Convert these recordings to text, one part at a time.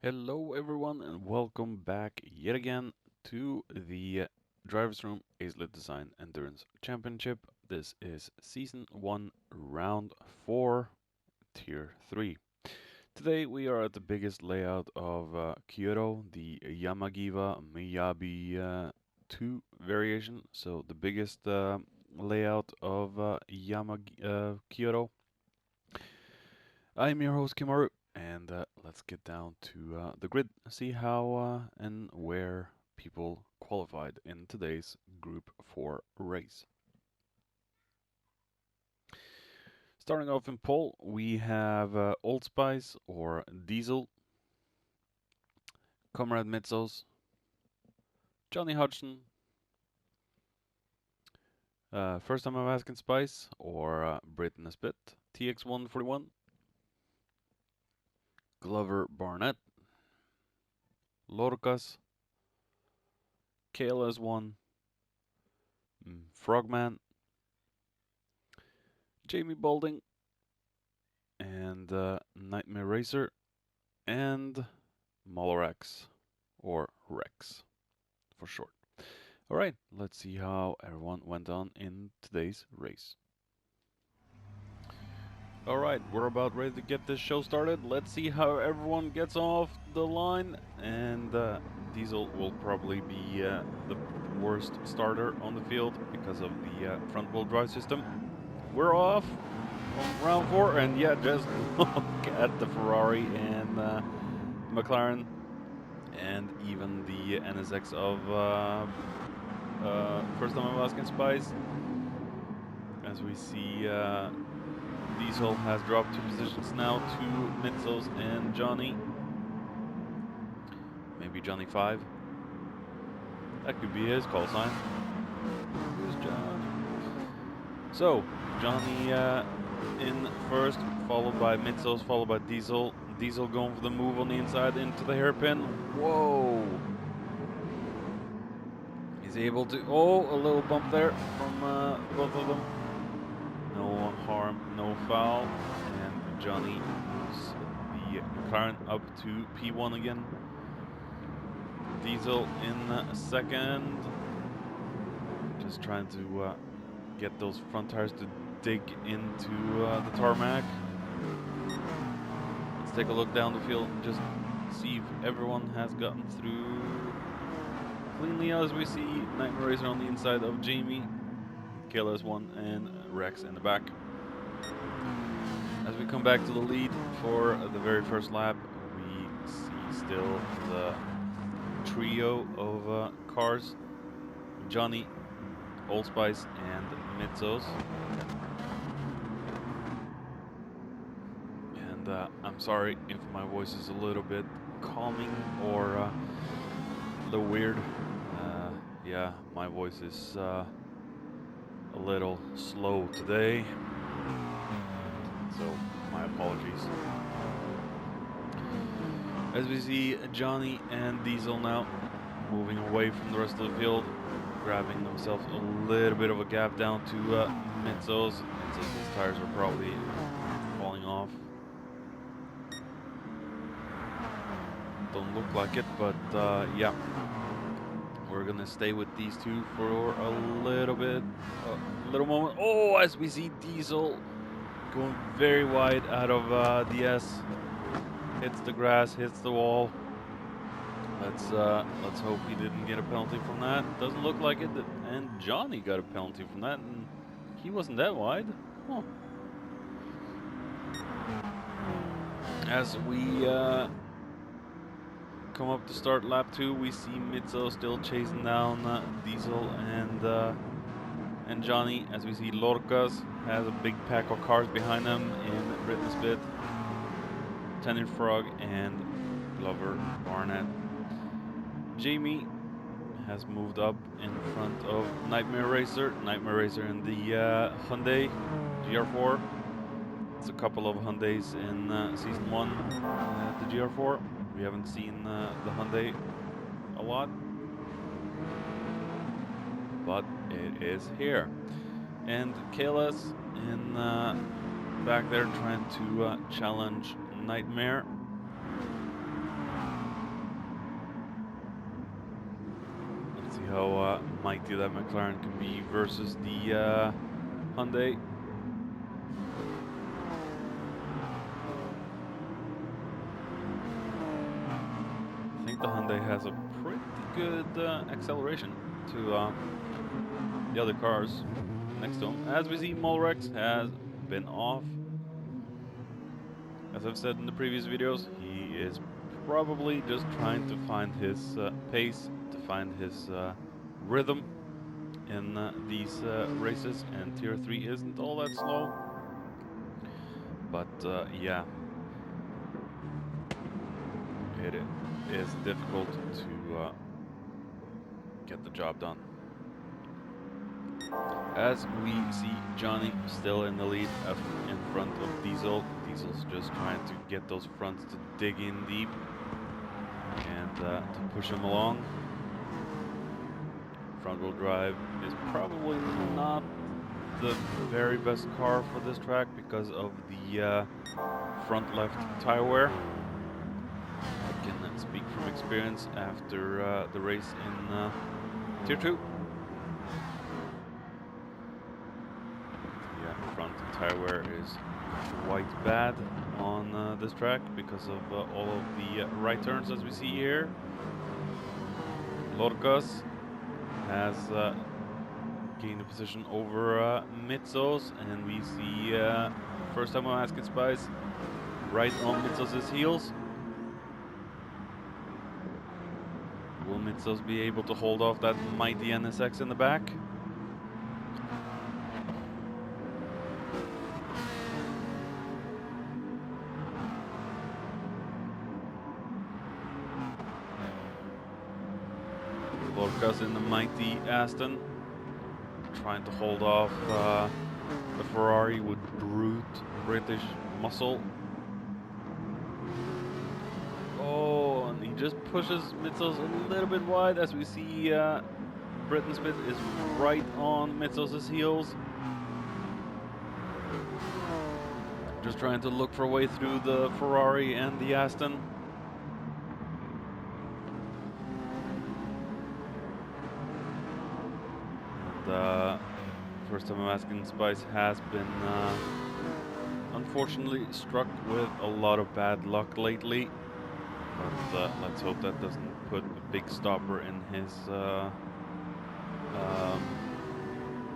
Hello, everyone, and welcome back yet again to the Drivers Room Acelith Design Endurance Championship. This is Season 1, Round 4, Tier 3. Today we are at the biggest layout of Kyoto, the Yamagiwa Miyabi 2 variation. So the biggest layout of Kyoto. I'm your host Kimaru, and let's get down to the grid, see how and where people qualified in today's Group 4 race. Starting off in pole, we have Old Spice or Diesel, Comrade Mitzos, Johnny Hodgson, First Time I'm Asking Spice or Britain a Spit, TX141, Glover Barnett, Lorcas, KLS1, Frogman, Jamie Balding, and Nightmare Racer, and Molorex, or Rex for short. Alright, let's see how everyone went on in today's race. Alright, we're about ready to get this show started. Let's see how everyone gets off the line, and Diesel will probably be the worst starter on the field because of the front wheel drive system. We're off on round 4, and yeah, just look at the Ferrari and McLaren and even the NSX of First Time I'm Asking Spice. As we see, Diesel has dropped 2 positions now to Mitzos and Johnny. Maybe Johnny 5. That could be his call sign. Who's John? So, Johnny in first, followed by Mitzos, followed by Diesel. Diesel going for the move on the inside into the hairpin. Whoa! He's able to. Oh, a little bump there from both of them. No harm, no foul. And Johnny moves the McLaren up to P1 again. Diesel in second. Just trying to get those front tires to dig into the tarmac. Let's take a look down the field and just see if everyone has gotten through cleanly. As we see Nightmare Racer on the inside of Jamie, KLS1 and Rex in the back. As we come back to the lead for the very first lap, we see still the trio of cars: Johnny, Old Spice, and Mitzos. And I'm sorry if my voice is a little bit calming or a little weird. Yeah, my voice is a little slow today, so my apologies. As we see Johnny and Diesel now moving away from the rest of the field, grabbing themselves a little bit of a gap down to Mitzos. His tires are probably falling off. Don't look like it, but yeah. We're gonna stay with these two for a little bit, a little moment. Oh, as we see Diesel going very wide out of DS, hits the grass, hits the wall. Let's hope he didn't get a penalty from that. Doesn't look like it. And Johnny got a penalty from that, and he wasn't that wide. Huh. As we come up to start lap 2, we see Mitzo still chasing down Diesel and Johnny. As we see Lorcas has a big pack of cars behind him in Britain's Spit, Tenant Frog, and Glover Barnett. Jamie has moved up in front of Nightmare Racer. Nightmare Racer in the Hyundai GR4. It's a couple of Hyundais in Season 1 at the GR4. We haven't seen the Hyundai a lot, but it is here. And KLS in back there trying to challenge Nightmare. how mighty that McLaren can be versus the Hyundai. I think the Hyundai has a pretty good acceleration to the other cars next to him. As we see, Molrex has been off. As I've said in the previous videos, he is probably just trying to find his pace, to find his rhythm in these races, and Tier 3 isn't all that slow. But yeah, it is difficult to get the job done. As we see Johnny still in the lead in front of Diesel. Diesel's just trying to get those fronts to dig in deep and to push him along. Front-wheel drive is probably not the very best car for this track because of the front left tire wear. I can speak from experience after the race in Tier 2. Yeah, front tire wear is quite bad on this track because of all of the right turns, as we see here. Lorcas has gained a position over Mitzos, and we see first time on Acelith Spice right on Mitzos' heels. Will Mitzos be able to hold off that mighty NSX in the back? Lorcas in the mighty Aston, trying to hold off the Ferrari with brute British muscle. Oh, and he just pushes Mitzos a little bit wide, as we see Britain's Pit is right on Mitzos' heels. Just trying to look for a way through the Ferrari and the Aston. First time I'm asking, Spice has been unfortunately struck with a lot of bad luck lately, but let's hope that doesn't put a big stopper in his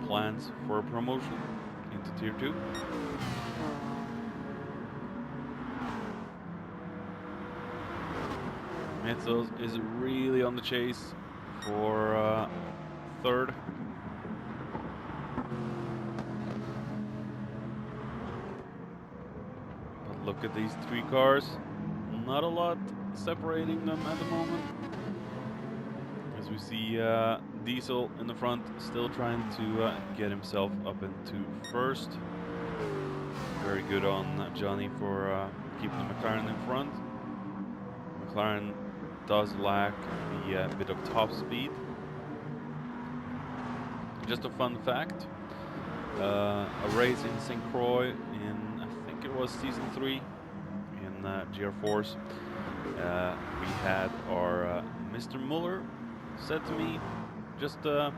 plans for a promotion into Tier 2. Mitzos is really on the chase for third. Look at these three cars, not a lot separating them at the moment. As we see Diesel in the front, still trying to get himself up into first. Very good on Johnny for keeping the McLaren in front. McLaren does lack the bit of top speed. Just a fun fact, a race in St. Croix in, it was season 3 in GR Force. We had our Mr. Muller said to me, just go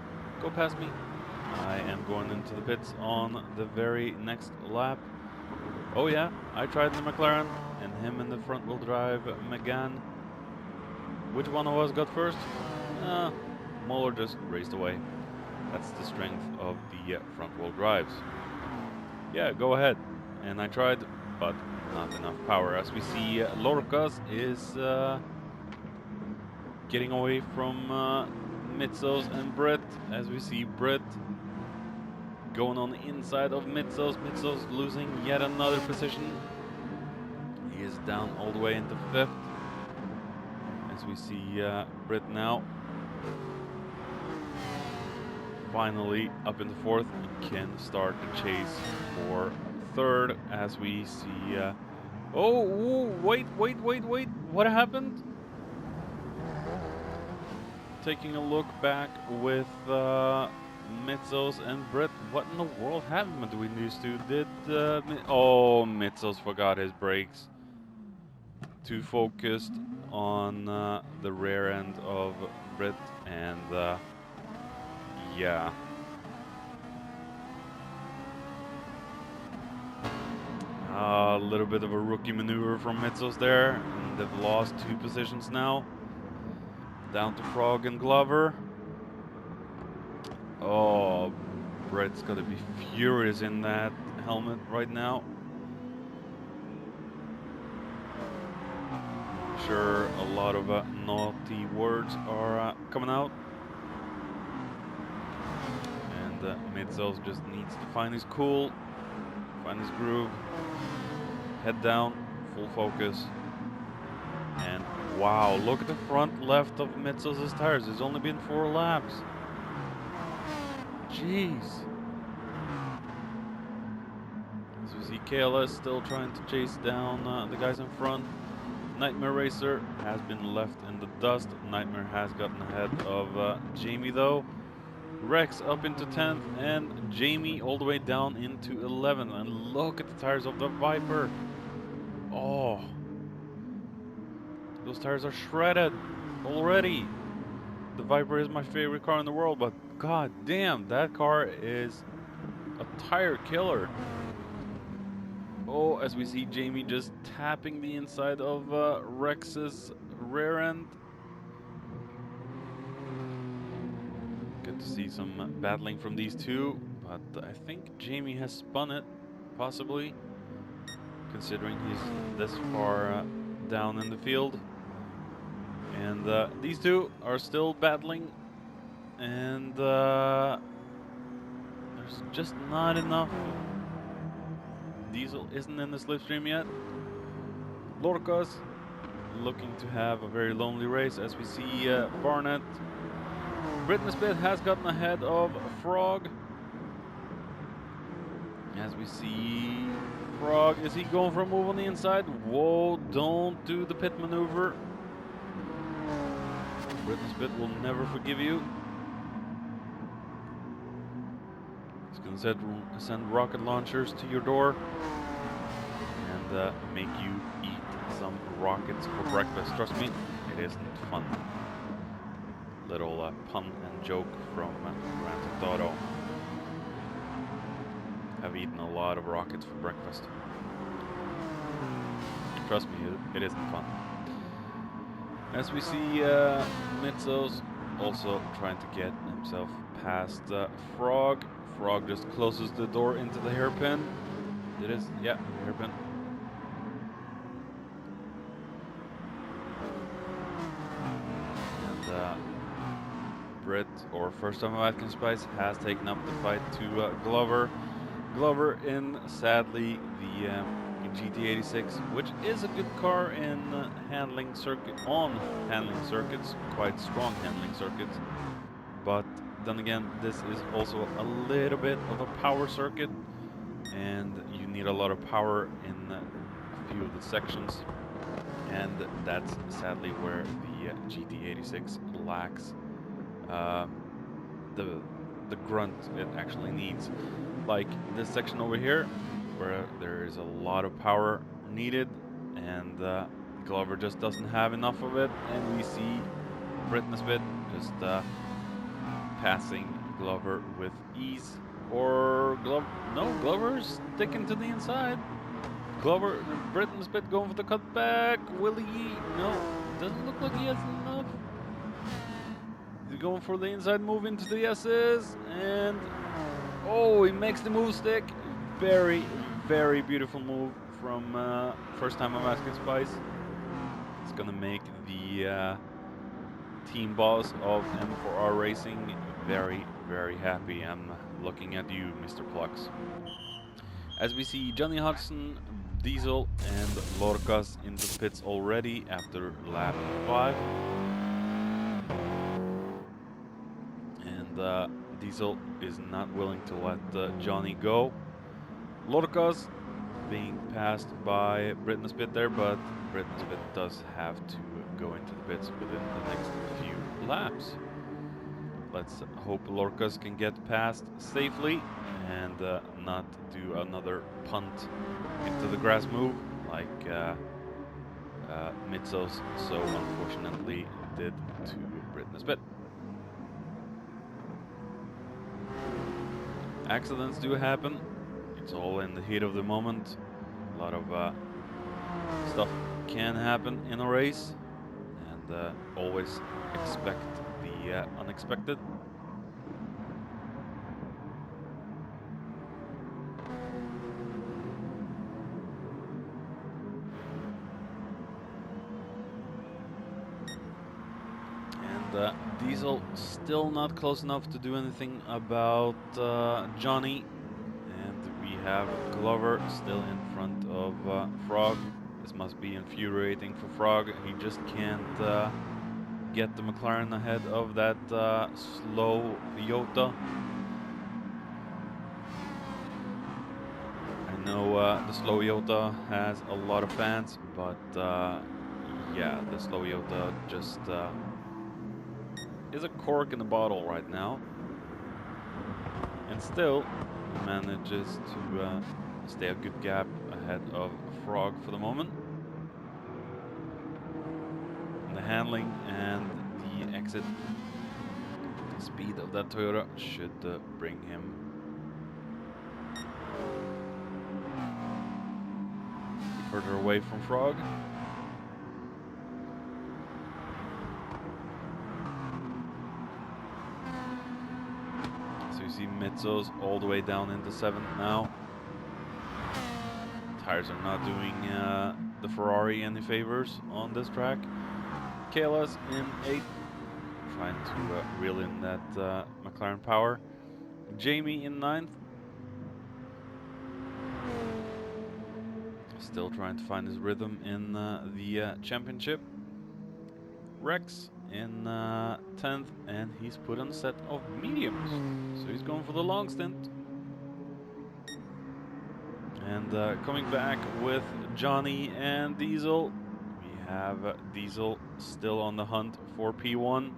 past me. I am going into the pits on the very next lap. Oh yeah, I tried the McLaren and him in the front wheel drive Megane. Which one of us got first? Muller just raced away. That's the strength of the front wheel drives. Yeah, go ahead. And I tried, but not enough power. As we see, Lorcas is getting away from Mitzos and Britt. As we see Britt going on the inside of Mitzos. Mitzos losing yet another position. He is down all the way into 5th. As we see Britt now finally up in the 4th, he can start the chase for 3rd. As we see oh, wait, what happened? Taking a look back with Mitzos and Britt, what in the world happened between these two? Did oh, Mitzos forgot his brakes, too focused on the rear end of Britt, and yeah. A little bit of a rookie maneuver from Mitzos there, and they've lost 2 positions now. Down to Frog and Glover. Oh, Brett's gotta be furious in that helmet right now. Sure, a lot of naughty words are coming out. And Mitzos just needs to find his cool, find his groove, head down, full focus. And wow, look at the front left of Mitzos' tires. It's only been 4 laps. Jeez. As you see, KLS still trying to chase down the guys in front. Nightmare Racer has been left in the dust. Nightmare has gotten ahead of Jamie though. Rex up into 10th and Jamie all the way down into 11th. And look at the tires of the Viper. Oh, those tires are shredded already. The Viper is my favorite car in the world, but god damn, that car is a tire killer. Oh, as we see Jamie just tapping the inside of Rex's rear end. Good to see some battling from these two, but I think Jamie has spun it, possibly, considering he's this far down in the field. And these two are still battling, and there's just not enough. Diesel isn't in the slipstream yet. Lorca's looking to have a very lonely race, as we see Barnett. Britney Spit has gotten ahead of Frog. As we see Frog, is he going for a move on the inside? Whoa, don't do the pit maneuver. Britney Spit will never forgive you. He's going to send rocket launchers to your door and make you eat some rockets for breakfast. Trust me, it isn't fun. Little pun and joke from Grand Theft Auto. I've eaten a lot of rockets for breakfast. Trust me, it isn't fun. As we see Mitzos also trying to get himself past Frog. Frog just closes the door into the hairpin. It is, yeah, hairpin. And Britt, or First Time of Atkins Spice, has taken up the fight to Glover. Glover in, sadly, the GT86, which is a good car in handling circuits, quite strong handling circuits. But then again, this is also a little bit of a power circuit, and you need a lot of power in a few of the sections, and that's sadly where the GT86 lacks the grunt it actually needs. Like this section over here, where there is a lot of power needed, and Glover just doesn't have enough of it, and we see Britney Spit just passing Glover with ease. Or Glover's sticking to the inside. Britney Spit going for the cutback. Will he? No, doesn't look like he has enough. He's going for the inside move into the S's, and oh, he makes the move stick. Very, very beautiful move from First Time I'm Asking Spice. It's gonna make the team boss of M4R Racing very, very happy. I'm looking at you, Mr. Plux. As we see Johnny Hudson, Diesel, and Lorcas in the pits already after lap 5. And Diesel is not willing to let Johnny go. Lorcas being passed by Britney Spit there, but Britney Spit does have to go into the pits within the next few laps. Let's hope Lorcas can get past safely and not do another punt into the grass move like Mitzos so unfortunately did to Britney Spit. Accidents do happen. It's all in the heat of the moment. A lot of stuff can happen in a race, and always expect the unexpected. And Diesel still not close enough to do anything about Johnny. And we have Glover still in front of Frog. This must be infuriating for Frog. He just can't get the McLaren ahead of that slow Iota. I know the slow Iota has a lot of fans, but yeah, the slow Iota just is a cork in the bottle right now. And still manages to stay a good gap ahead of Frog for the moment. The handling and the exit speed of that Toyota should bring him further away from Frog. So you see Mitsos all the way down into 7th now. Tires are not doing the Ferrari any favors on this track. Kayla's in 8th, trying to reel in that McLaren power. Jamie in 9th, still trying to find his rhythm in the championship. Rex in 10th, and he's put on a set of mediums, so he's going for the long stint. And coming back with Johnny and Diesel, we have Diesel still on the hunt for P1.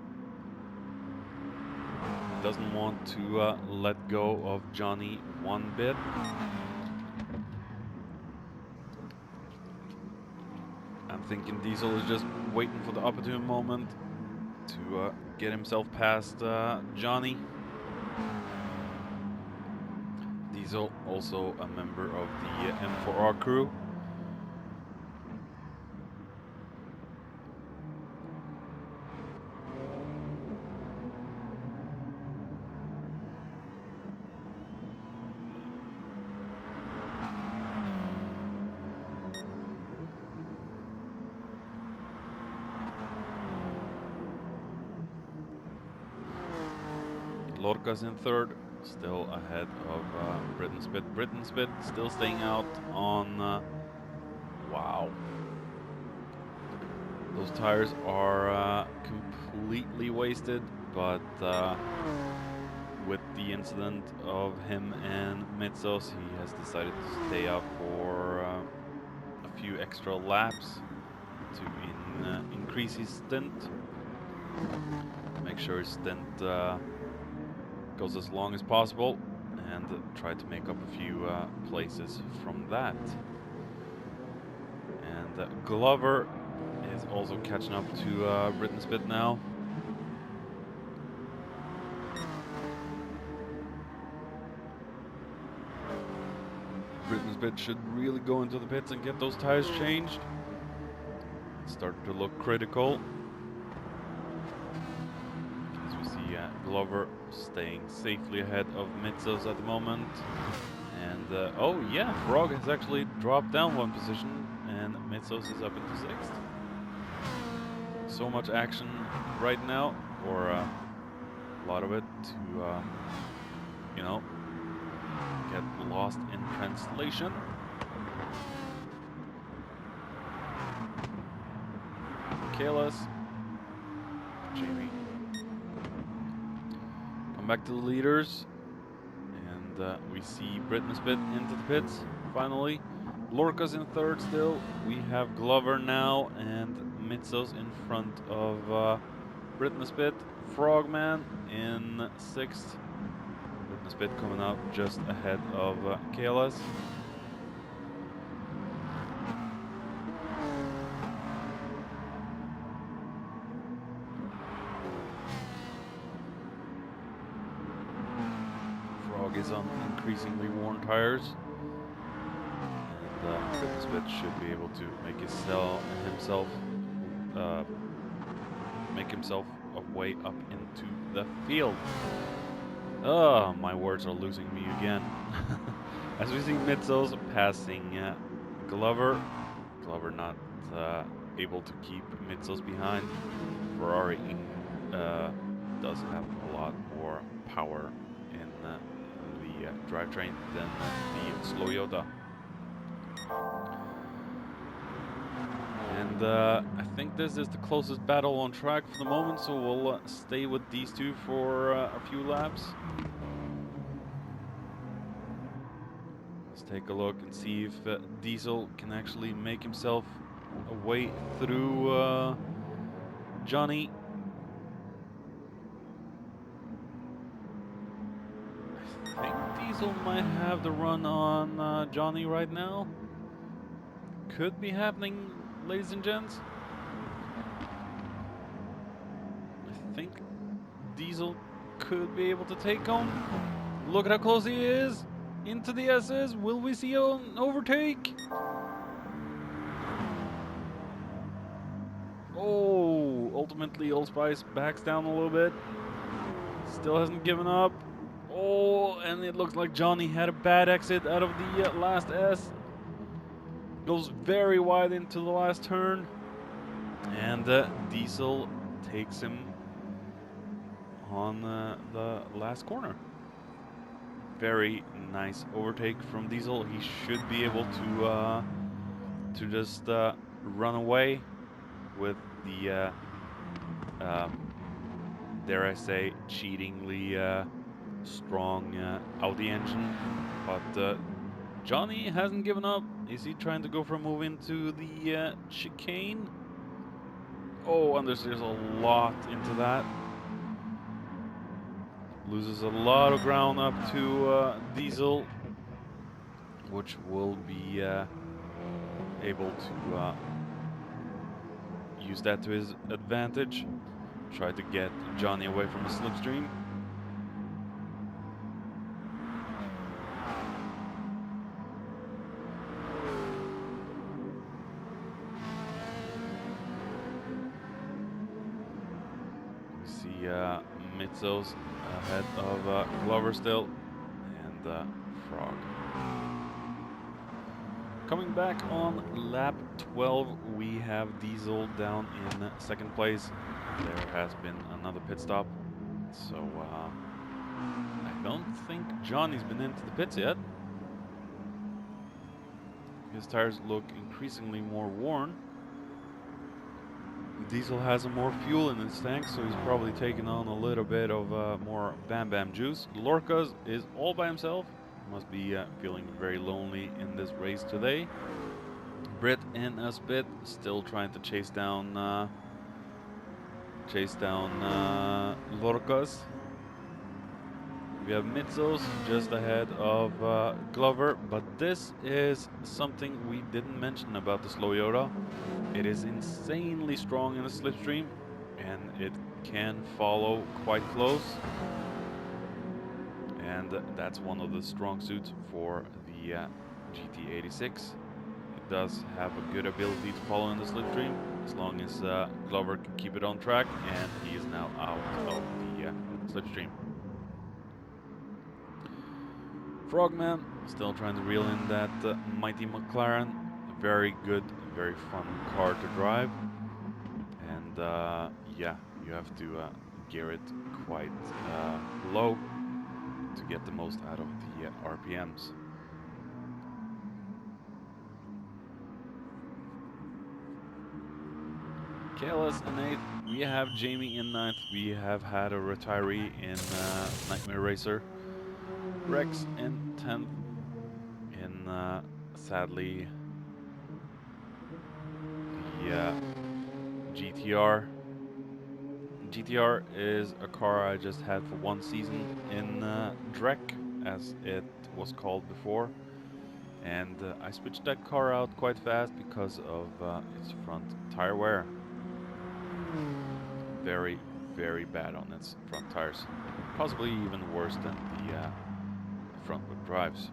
Doesn't want to let go of Johnny one bit. I'm thinking Diesel is just waiting for the opportune moment to get himself past Johnny. Diesel, also a member of the M4R crew. Lorca's in 3rd, still ahead of Britain Spit. Britain Spit still staying out on... wow. Those tires are completely wasted, but with the incident of him and Mitsos, he has decided to stay up for a few extra laps to increase his stint. Make sure his stint goes as long as possible, and try to make up a few places from that. And Glover is also catching up to Britain Spit now. Britain Spit should really go into the pits and get those tires changed. It's starting to look critical. Glover staying safely ahead of Mitsos at the moment. And oh yeah, Frog has actually dropped down one position and Mitsos is up into 6th. So much action right now, or a lot of it to, you know, get lost in translation. Kalis, Jamie. Back to the leaders, and we see Britain Spit into the pits finally. Lorca's in 3rd still. We have Glover now and Mitsos in front of Britain Spit. Frogman in 6th. Britain Spit coming up just ahead of Kalis. is on increasingly worn tires. And Fitness Bit should be able to make himself a way up into the field. Oh, my words are losing me again. As we see Mitzos passing Glover. Glover not able to keep Mitzos behind. Ferrari does have a lot more power in the drivetrain than the Slow Yoda. And I think this is the closest battle on track for the moment, so we'll stay with these two for a few laps. Let's take a look and see if Diesel can actually make himself a way through Johnny. I think Diesel might have the run on Johnny right now. Could be happening, ladies and gents. I think Diesel could be able to take on. Look at how close he is into the S's. Will we see an overtake? Oh, ultimately Old Spice backs down a little bit. Still hasn't given up. Oh, and it looks like Johnny had a bad exit out of the last S. Goes very wide into the last turn. And Diesel takes him on the last corner. Very nice overtake from Diesel. He should be able to just run away with the dare I say cheatingly strong Audi engine, but Johnny hasn't given up. Is he trying to go for a move into the chicane? Oh, and there's a lot into that. Loses a lot of ground up to Diesel, which will be able to use that to his advantage. Try to get Johnny away from the slipstream. See Mitzos ahead of Glover still, and Frog. Coming back on lap 12, we have Diesel down in second place. There has been another pit stop, so I don't think Johnny's been into the pits yet. His tires look increasingly more worn. Diesel has more fuel in his tank, so he's probably taking on a little bit of more Bam Bam juice. Lorcas is all by himself. Must be feeling very lonely in this race today. Britt and Spit still trying to chase down Lorcas. We have Mitzos just ahead of Glover, but this is something we didn't mention about the Slow Yoda. It is insanely strong in the slipstream, and it can follow quite close. And that's one of the strong suits for the GT86. It does have a good ability to follow in the slipstream, as long as Glover can keep it on track, and he is now out of the slipstream. Frogman still trying to reel in that mighty McLaren. A very good, very fun car to drive. And yeah, you have to gear it quite low to get the most out of the RPMs. KLS in 8th, we have Jamie in 9th, we have had a retiree in Nightmare Racer. Rex in 10th, in sadly the GTR. GTR is a car I just had for one season in Drek, as it was called before, and I switched that car out quite fast because of its front tire wear. Very, very bad on its front tires, possibly even worse than the front wheel drives.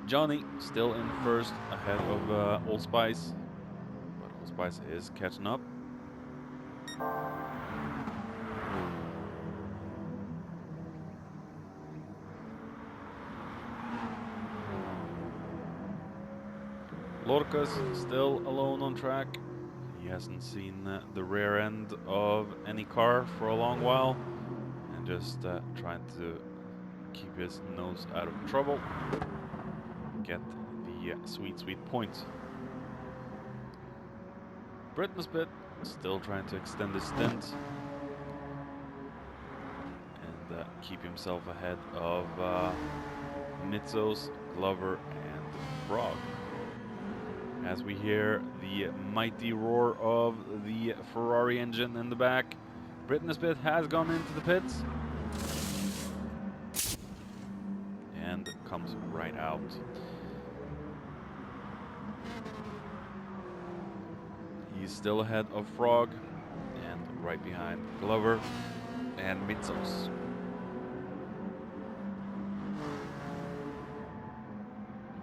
Johnny still in first ahead of Old Spice, but Old Spice is catching up. Lorcas still alone on track. He hasn't seen the rear end of any car for a long while, and just trying to keep his nose out of trouble, get the sweet points. Britnessbit still trying to extend his stint and keep himself ahead of Mitzos, Glover, and Frog. As we hear the mighty roar of the Ferrari engine in the back, Britnessbit has gone into the pits and comes right out. He's still ahead of Frog and right behind Glover and Mitzos.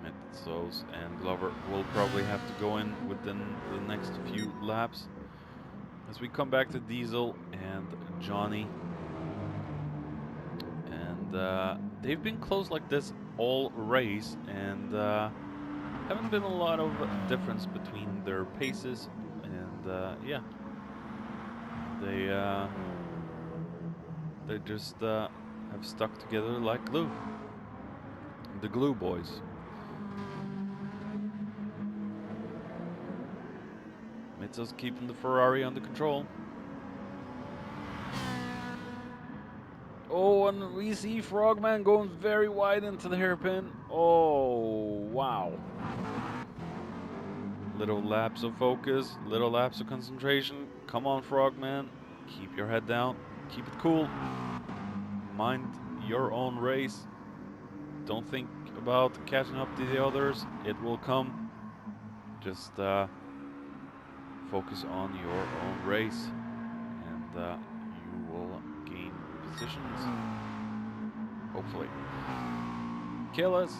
Mitzos and Glover will probably have to go in within the next few laps. As we come back to Diesel and Johnny, and they've been close like this all race, and haven't been a lot of difference between their paces, and yeah, they just have stuck together like glue. The glue boys. Mitzos keeping the Ferrari under control. Oh, and we see Frogman going very wide into the hairpin. Oh, wow. Little lapse of focus, little lapse of concentration. Come on, Frogman. Keep your head down. Keep it cool. Mind your own race. Don't think about catching up to the others. It will come. Just focus on your own race, and you will gain positions, hopefully. Kalis,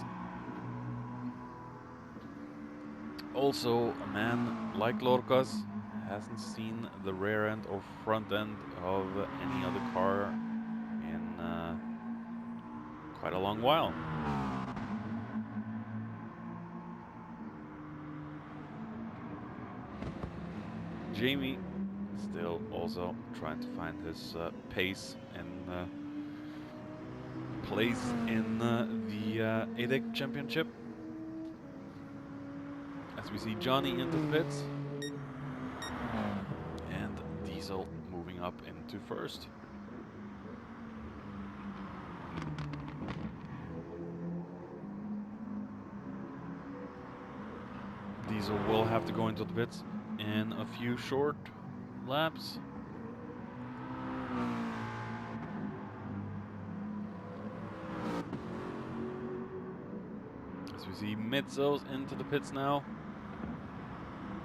also a man like Lorcas, hasn't seen the rear end or front end of any other car in quite a long while. Jamie still also trying to find his pace and place in the ADEC championship. As we see Johnny into the pits and Diesel moving up into first. Diesel will have to go into the pits in a few short laps. As we see Mitzos into the pits now.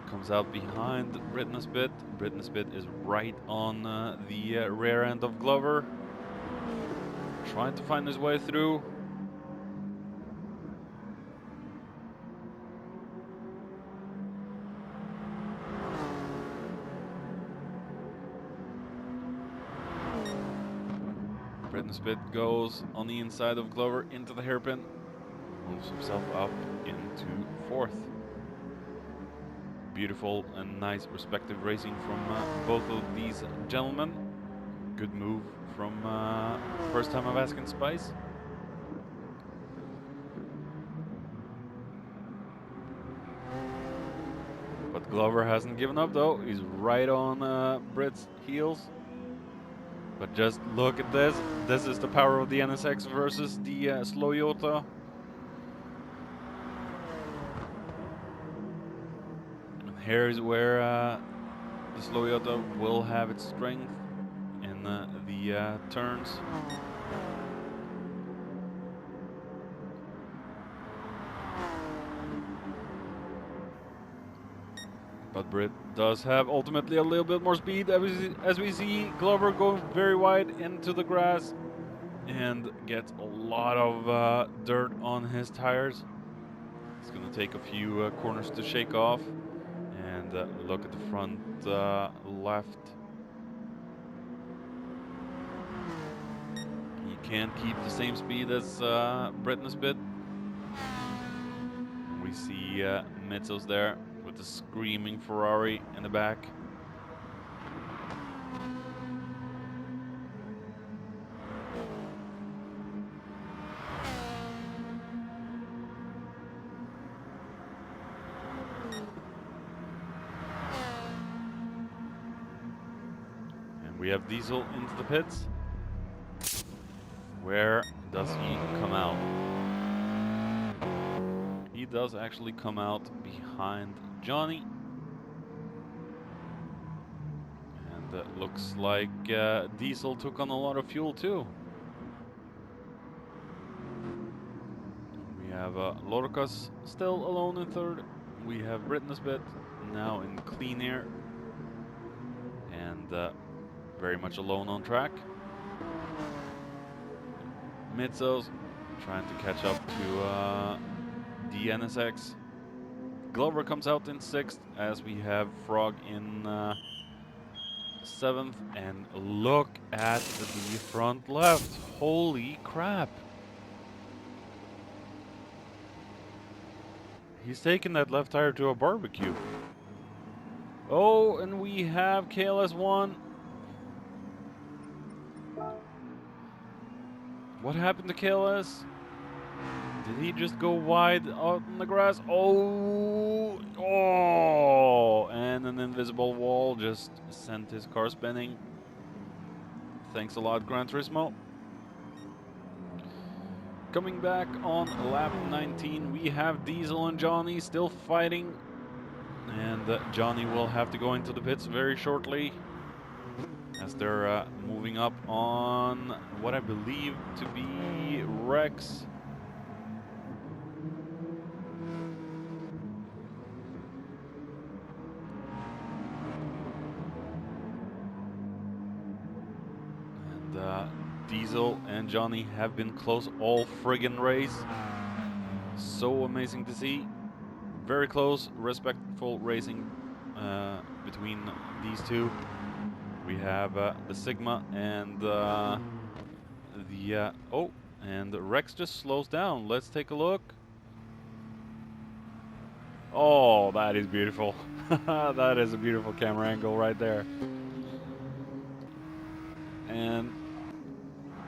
Comes out behind Britnessbit. Britnessbit is right on the rear end of Glover. Trying to find his way through. Britnessbit goes on the inside of Glover into the hairpin. Moves himself up into fourth. Beautiful and nice respective racing from both of these gentlemen. Good move from first time of asking Spice. But Glover hasn't given up though. He's right on Brit's heels. But just look at this. This is the power of the NSX versus the slow Yota. And here's where the slow Yota will have its strength in the turns. But Brit does have ultimately a little bit more speed as we see Glover going very wide into the grass. and gets a lot of dirt on his tires. It's going to take a few corners to shake off. And look at the front left. He can't keep the same speed as Britney's bit. We see Mitsos there with the screaming Ferrari in the back. And we have Diesel into the pits. Where does he come out? He does actually come out behind Johnny. And looks like Diesel took on a lot of fuel too. We have Lorcas still alone in third. We have Britney's bit now in clean air. And very much alone on track. Mitsos trying to catch up to the NSX. Glover comes out in 6th as we have Frog in 7th. And look at the front left. Holy crap. He's taking that left tire to a barbecue. Oh, and we have KLS1. What happened to KLS? Did he just go wide out on the grass? Oh! Oh! And an invisible wall just sent his car spinning. Thanks a lot, Gran Turismo. Coming back on lap 19, we have Diesel and Johnny still fighting. And Johnny will have to go into the pits very shortly, as they're moving up on what I believe to be Rex. And Diesel and Johnny have been close all friggin' race. So amazing to see. Very close, respectful racing between these two. We have the Sigma and oh, and Rex just slows down. Let's take a look. Oh, that is beautiful. That is a beautiful camera angle right there. And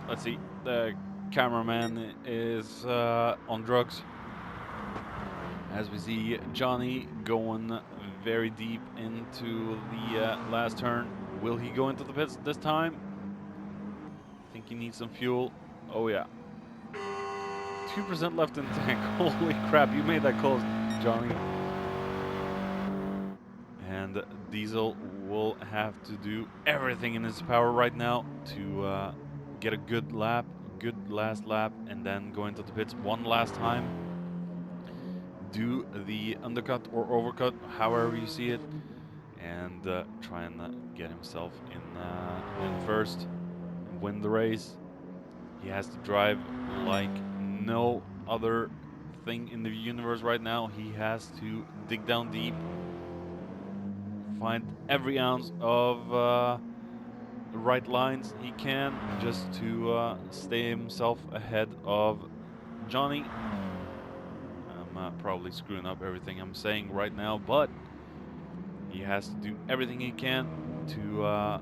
let's see, the cameraman is on drugs. As we see Johnny going very deep into the last turn. Will he go into the pits this time? I think he needs some fuel. Oh yeah. 2% left in the tank. Holy crap, you made that close, Johnny. And Diesel will have to do everything in his power right now to get a good lap, good last lap, and then go into the pits one last time. Do the undercut or overcut, however you see it, and try and get himself in first, win the race. He has to drive like no other thing in the universe right now. He has to dig down deep, find every ounce of the right lines he can, just to stay himself ahead of Johnny. I'm probably screwing up everything I'm saying right now, but he has to do everything he can to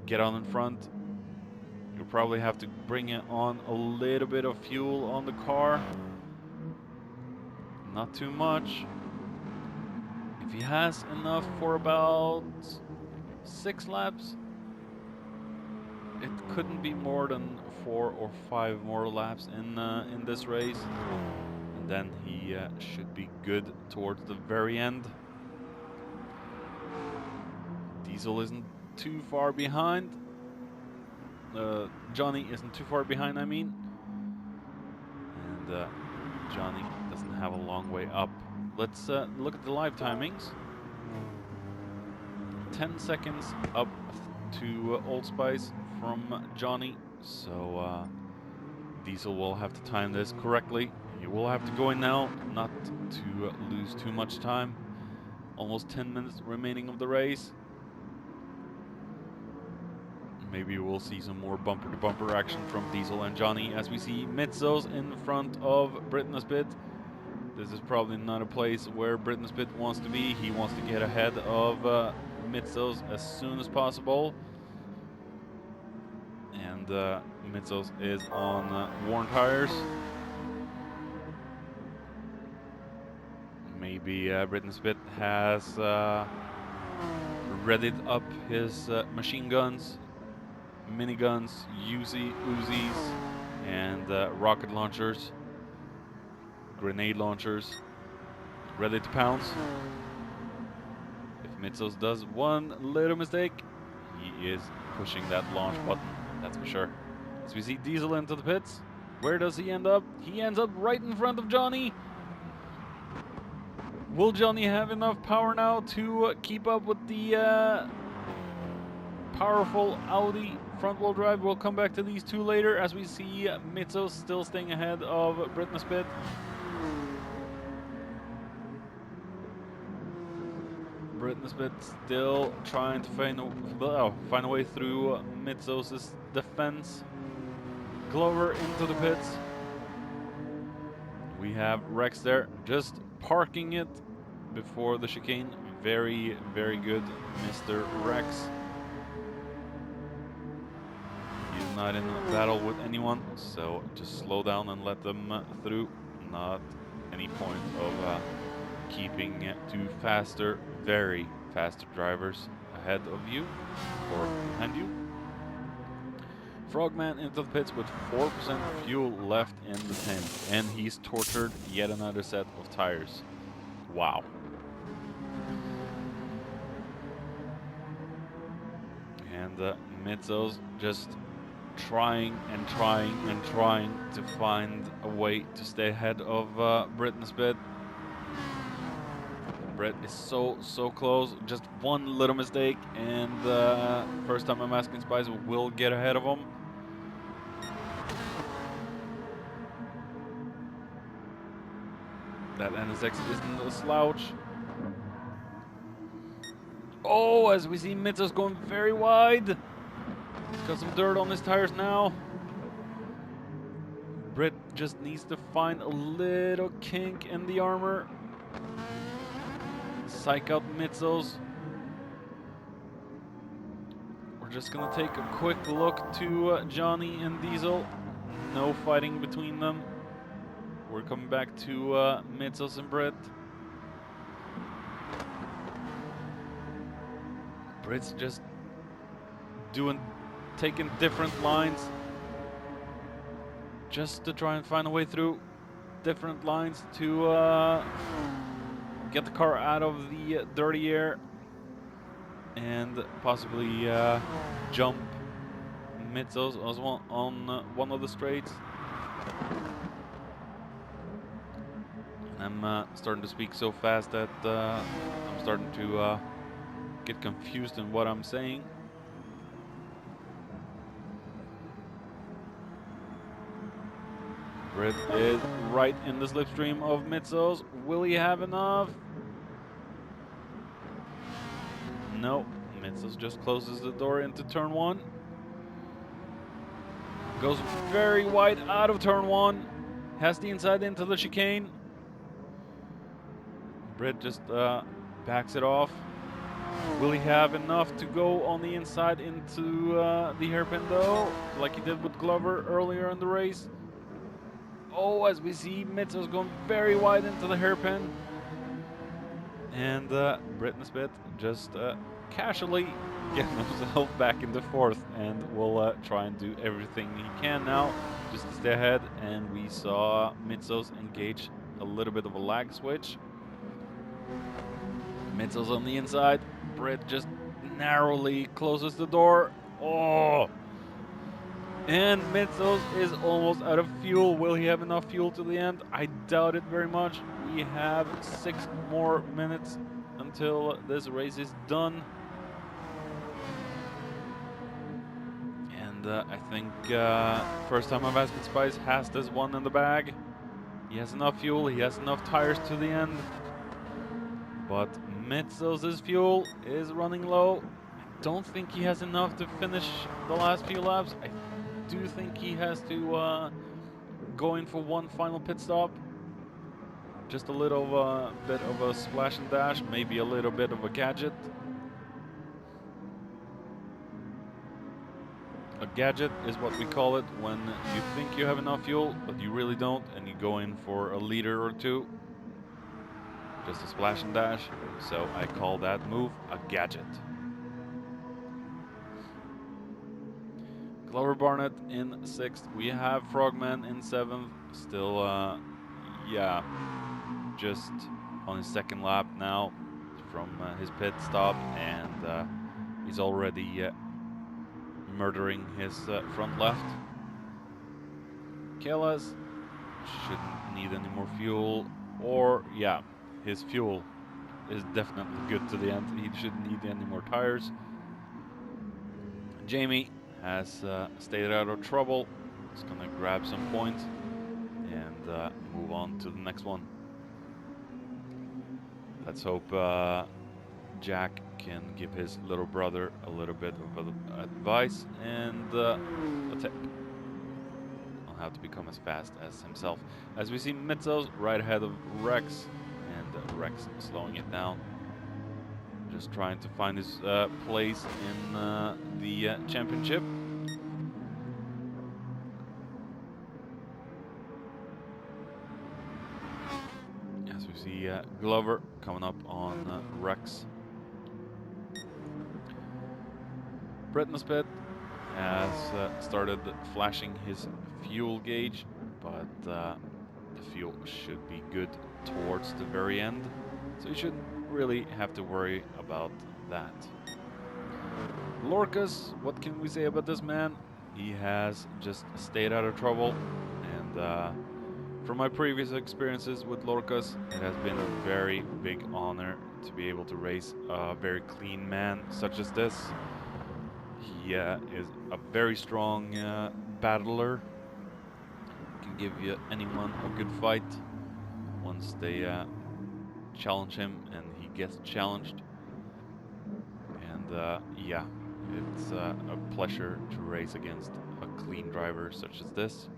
get on in front. You'll probably have to bring it on a little bit of fuel on the car. Not too much. If he has enough for about 6 laps, it couldn't be more than 4 or 5 more laps in this race. And then he should be good towards the very end. Diesel isn't too far behind. Johnny isn't too far behind, I mean. And Johnny doesn't have a long way up. Let's look at the live timings. 10 seconds up to Old Spice from Johnny. So Diesel will have to time this correctly. He will have to go in now, not to lose too much time. Almost 10 minutes remaining of the race. Maybe we'll see some more bumper-to-bumper action from Diesel and Johnny as we see Mitzos in front of Britain's Pit. This is probably not a place where Britain's Pit wants to be. He wants to get ahead of Mitzos as soon as possible. And Mitzos is on worn tires. Maybe Britain's Pit has readied up his machine guns, miniguns, Uzis, and rocket launchers, grenade launchers, ready to pounce. If Mitzos does one little mistake, he is pushing that launch button, that's for sure. As we see Diesel into the pits, where does he end up? He ends up right in front of Johnny. Will Johnny have enough power now to keep up with the powerful Audi front-wheel drive? We'll come back to these two later as we see Mitzos still staying ahead of Britain's Pit. Britain's Pit still trying to find a way through Mitzos' defense. Glover into the pits. We have Rex there, just parking it before the chicane. Very, very good, Mr. Rex. He's not in a battle with anyone, so just slow down and let them through. Not any point of keeping two faster, very faster drivers ahead of you or behind you. Frogman into the pits with 4% fuel left in the tank, and he's tortured yet another set of tires. Wow. And Mitzos just trying and trying and trying to find a way to stay ahead of Britain's Pit. Brett is so close. Just one little mistake, and first time I'm asking Spice will get ahead of him. That NSX isn't a slouch. Oh, as we see Mitzos going very wide. He's got some dirt on his tires now. Britt just needs to find a little kink in the armor. Psych out Mitzos. We're just gonna take a quick look to Johnny and Diesel. No fighting between them. We're coming back to Mitzos and Britt. Britt's just taking different lines just to try and find a way through different lines to get the car out of the dirty air and possibly jump Mitzos as well on one of the straights. And I'm starting to speak so fast that I'm starting to get confused in what I'm saying. Britt is right in the slipstream of Mitzos. Will he have enough? No. Mitzos just closes the door into turn one. Goes very wide out of turn one. Has the inside into the chicane. Britt just backs it off. Will he have enough to go on the inside into the hairpin though, like he did with Glover earlier in the race? Oh, as we see Mitzos going very wide into the hairpin. And Britain's Pit just casually getting himself back into fourth, and will try and do everything he can now just to stay ahead. And we saw Mitzos engage a little bit of a lag switch. Mitzos on the inside. Britt just narrowly closes the door. Oh! And Mitzos is almost out of fuel. Will he have enough fuel to the end? I doubt it very much. We have 6 more minutes until this race is done. And I think first time of Aspen Spice has this one in the bag. He has enough fuel, he has enough tires to the end. But Mitsos' fuel is running low. I don't think he has enough to finish the last few laps. I do think he has to go in for one final pit stop. Just a little bit of a splash and dash, maybe a little bit of a gadget. A gadget is what we call it when you think you have enough fuel, but you really don't, and you go in for a liter or two. Just a splash and dash, so I call that move a gadget. Glover Barnett in 6th. We have Frogman in 7th. Still, yeah, just on his 2nd lap now from his pit stop, and he's already murdering his front left. Kelas shouldn't need any more fuel, or yeah, his fuel is definitely good to the end. He shouldn't need any more tires. Jamie has stayed out of trouble. He's gonna grab some points and move on to the next one. Let's hope Jack can give his little brother a little bit of advice and a tip on how to become as fast as himself. As we see Mitsos right ahead of Rex, and Rex slowing it down. Just trying to find his place in the championship. As we see Glover coming up on Rex. Brittenspit has started flashing his fuel gauge, but the fuel should be good towards the very end, so you shouldn't really have to worry about that. Lorcas, what can we say about this man? He has just stayed out of trouble, and from my previous experiences with Lorcas, it has been a very big honor to be able to race a very clean man such as this. He is a very strong battler. Can give anyone a good fight once they challenge him and he gets challenged. And yeah, it's a pleasure to race against a clean driver such as this.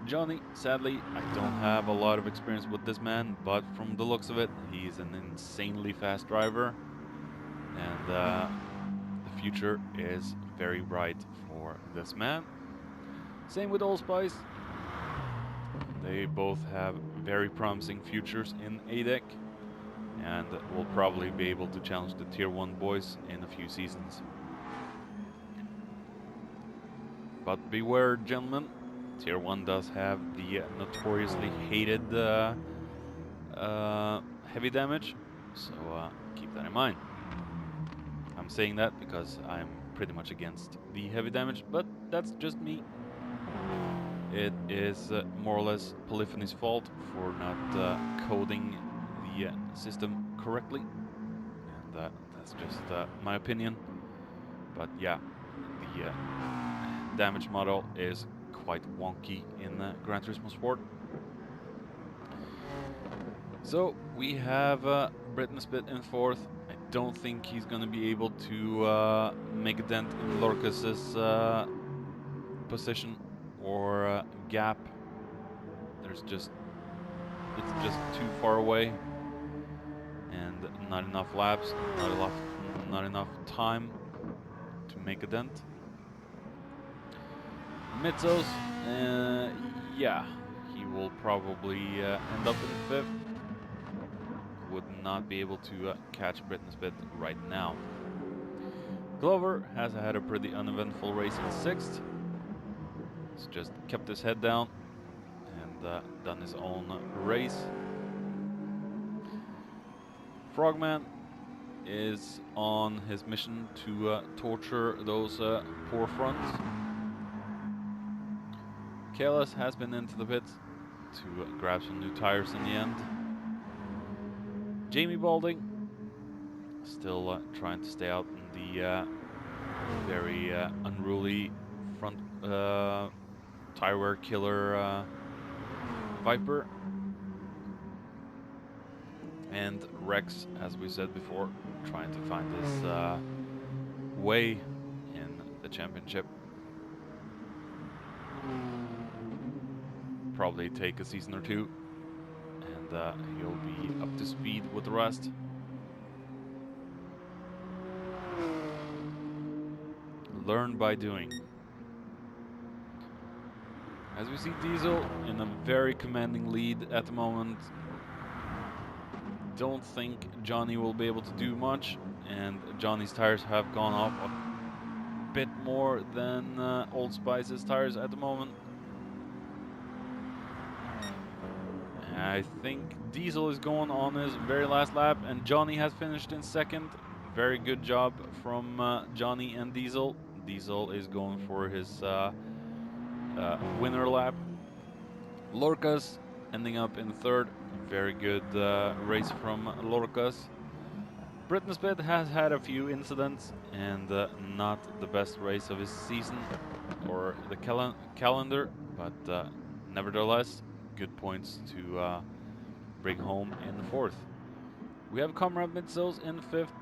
Johnny, sadly, I don't have a lot of experience with this man, but from the looks of it, he's an insanely fast driver. And the future is very bright for this man. Same with Allspice. They both have very promising futures in ADEC, and will probably be able to challenge the Tier 1 boys in a few seasons. But beware, gentlemen, Tier 1 does have the notoriously hated heavy damage, so keep that in mind. I'm saying that because I'm pretty much against the heavy damage, but that's just me. It is more or less Polyphony's fault for not coding the system correctly, and that's just my opinion. But yeah, the damage model is quite wonky in Gran Turismo Sport. So we have Brittenspit in 4th. I don't think he's going to be able to make a dent in Lorcas's position or gap. It's just too far away, and not enough laps, not enough time to make a dent. Mitsos, yeah, he will probably end up in 5th. Would not be able to catch Brittenspit right now. Glover has had a pretty uneventful race in 6th. He's just kept his head down and done his own race. Frogman is on his mission to torture those poor fronts. Kelas has been into the pits to grab some new tires in the end. Jamie Balding still trying to stay out in the very unruly front tire wear killer Viper. And Rex, as we said before, trying to find his way in the championship. Probably take a season or two, and he'll be up to speed with the rest. Learn by doing. As we see Diesel in a very commanding lead at the moment. Don't think Johnny will be able to do much, and Johnny's tires have gone off a bit more than Old Spice's tires at the moment. I think Diesel is going on his very last lap, and Johnny has finished in second. Very good job from Johnny and Diesel. Diesel is going for his winner lap. Lorcas ending up in third. Very good race from Lorcas. Britnesped has had a few incidents and not the best race of his season or the calendar, but nevertheless, good points to bring home in fourth. We have Comrade Mitzels in fifth.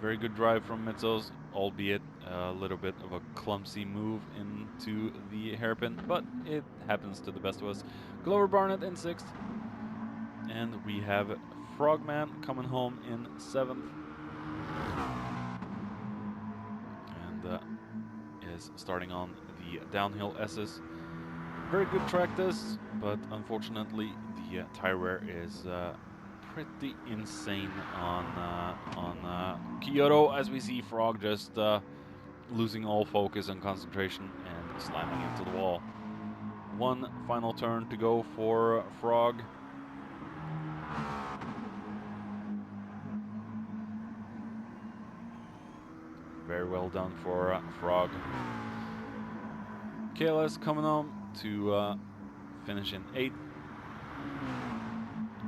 Very good drive from Mitzels, albeit a little bit of a clumsy move into the hairpin, but it happens to the best of us. Glover Barnett in sixth. And we have Frogman coming home in seventh. And is starting on the downhill S's. Very good track this, but unfortunately the tire wear is pretty insane on Kyoto, as we see Frog just losing all focus and concentration and slamming into the wall. One final turn to go for Frog. Very well done for Frog. KLS coming home to finish in 8th.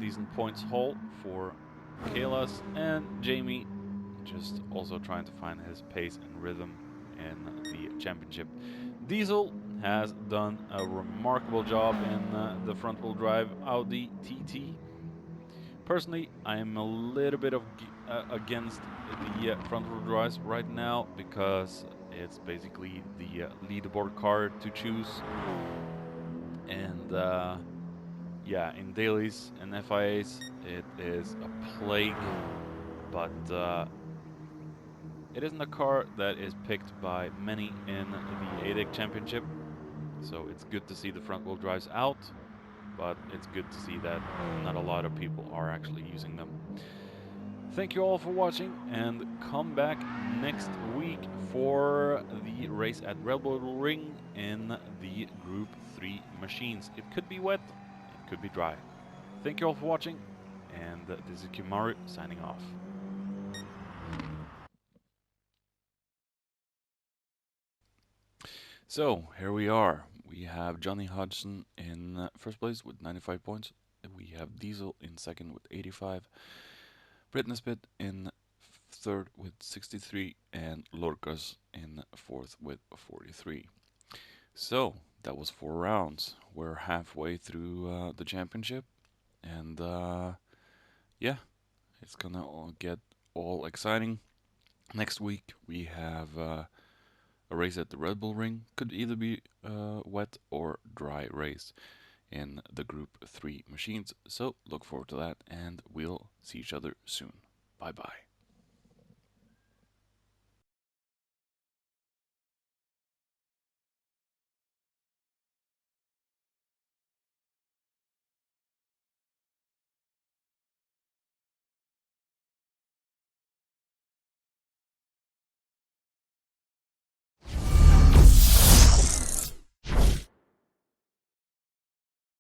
Decent points haul for KLS, and Jamie just also trying to find his pace and rhythm in the championship. Diesel has done a remarkable job in the front-wheel drive Audi TT. Personally, I am a little bit against the front-wheel drives right now because it's basically the leaderboard car to choose, and yeah, in dailies and FIAs it is a plague, but it isn't a car that is picked by many in the ADEC Championship, so it's good to see the front-wheel drives out, but it's good to see that not a lot of people are actually using them. Thank you all for watching, and come back next week for the race at Red Bull Ring in the Group 3 machines. It could be wet, it could be dry. Thank you all for watching, and this is Kimaru signing off. So, here we are. We have Johnny Hodgson in first place with 95 points. We have Diesel in second with 85. Britnesped in third with 63, and Lorcas in fourth with 43. So, that was 4 rounds. We're halfway through the championship, and yeah, it's gonna all get all exciting. Next week we have a race at the Red Bull Ring. Could either be a wet or dry race in the Group 3 machines. So look forward to that, and we'll see each other soon. Bye bye.